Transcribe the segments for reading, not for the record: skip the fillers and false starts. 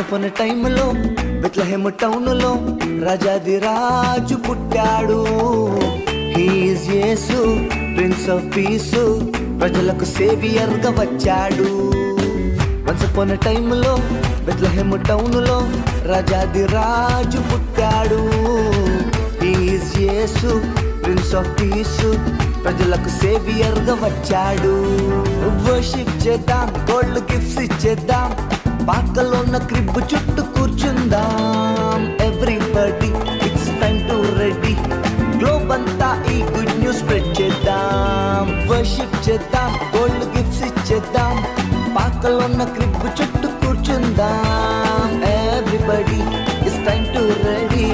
అపన టైంలో బెత్లెహేమ్ టౌన్లో రాజాది రాజు పుట్టాడు. He is Yesu, prince of piece, ప్రజలకు సేవియర్ గా వచ్చాడు. వన్స్ అపాన్ ఎ టైంలో బెత్లెహేమ్ టౌన్లో రాజాది రాజు పుట్టాడు. He is Yesu, prince of piece, ప్రజలకు సేవియర్ గా వచ్చాడు. వర్షిప్ చేద్దాం, గోల్డ్ గిఫ్ట్స్ ఇచ్చేద్దాం, పాకలో ఉన్న క్రిబ్ చుట్టూ కూర్చుందాం. Everybody it's time to ready, globe అంతా ఈ గుడ్ న్యూస్ స్ప్రెడ్ చేద్దాం. వర్షిప్ చేద్దాం, గోల్డ్ గిఫ్ట్స్ ఇచ్చేద్దాం, పాకలో ఉన్న క్రిబ్ చుట్టూ కూర్చుందాం. Everybody it's time to ready,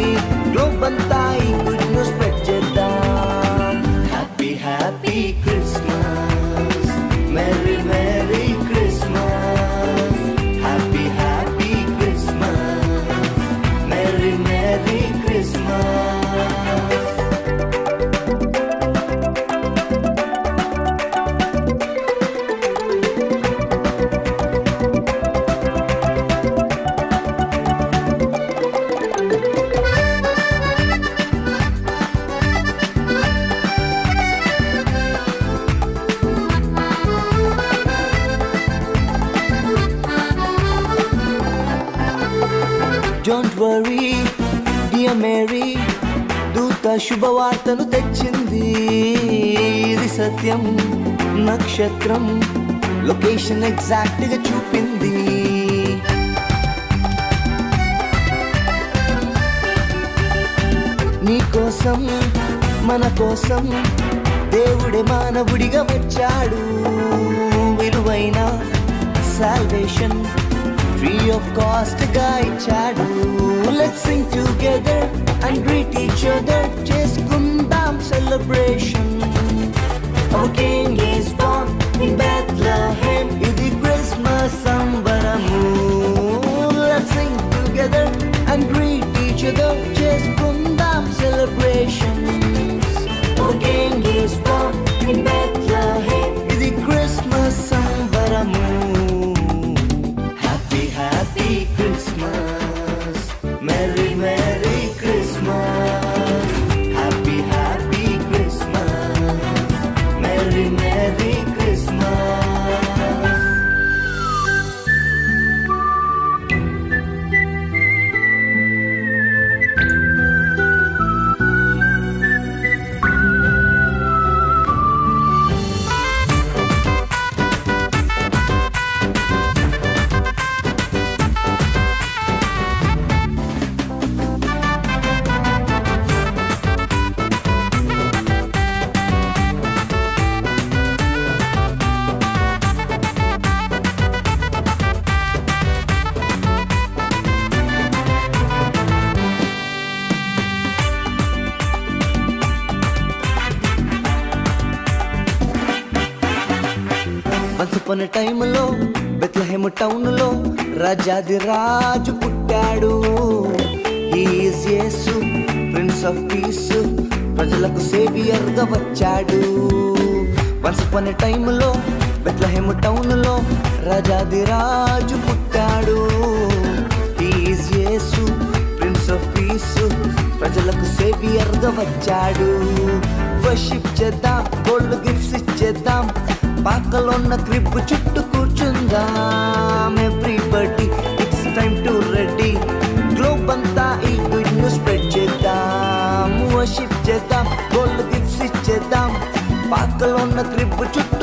globe అంతా ఈ గుడ్ న్యూస్ స్ప్రెడ్ చేద్దాం. Happy happy Christmas, merry merry Christmas, happy happy Christmas, merry merry Christmas. Don't worry, dear Mary, దూత శుభవార్తను తెచ్చింది. ఇది సత్యం, నక్షత్రం లొకేషన్ ఎగ్జాక్ట్ గా చూపింది. నీ కోసం, మన కోసం దేవుడే మానవుడిగా వచ్చాడు. విలువైన సాల్వేషన్ free of cost గా ఇచ్చాడు. Let's sing together and greet each other, చేసుకుందాం celebration. Our King is born in Bethlehem, ఇది Christmas సంబరము. Let's sing together and greet each other, చేసుకుందాం celebrations. Our King is born in Bethlehem, ఇది Christmas సంబరము. Happy Christmas, Merry Merry Christmas, Happy Happy Christmas, Merry Merry Christmas. Once upon a టైంలో Bethlehem టౌన్లో రాజాది రాజు పుట్టాడు. He is Yesu, prince of piece, ప్రజలకు saviour గా వచ్చాడు. Once upon a టైంలో Bethlehem టౌన్లో రాజాది రాజు పుట్టాడు. He is Yesu, prince of piece, ప్రజలకు సేవియర్ గా వచ్చాడు. వర్షిప్ చేద్దాం, గోల్డ్ గిఫ్ట్స్ ఇచ్చేద్దాం, పాకలో ఉన్న క్రిబ్ చుట్టూ కూర్చుందాం. Everybody it's time to ready, globe అంతా ఈ గుడ్ న్యూస్ స్ప్రెడ్ చేద్దాం. వర్షిప్ చేద్దాం, గోల్డ్ గిఫ్ట్స్ ఇచ్చేద్దాం, పాకలో ఉన్న క్రిబ్ చుట్టూ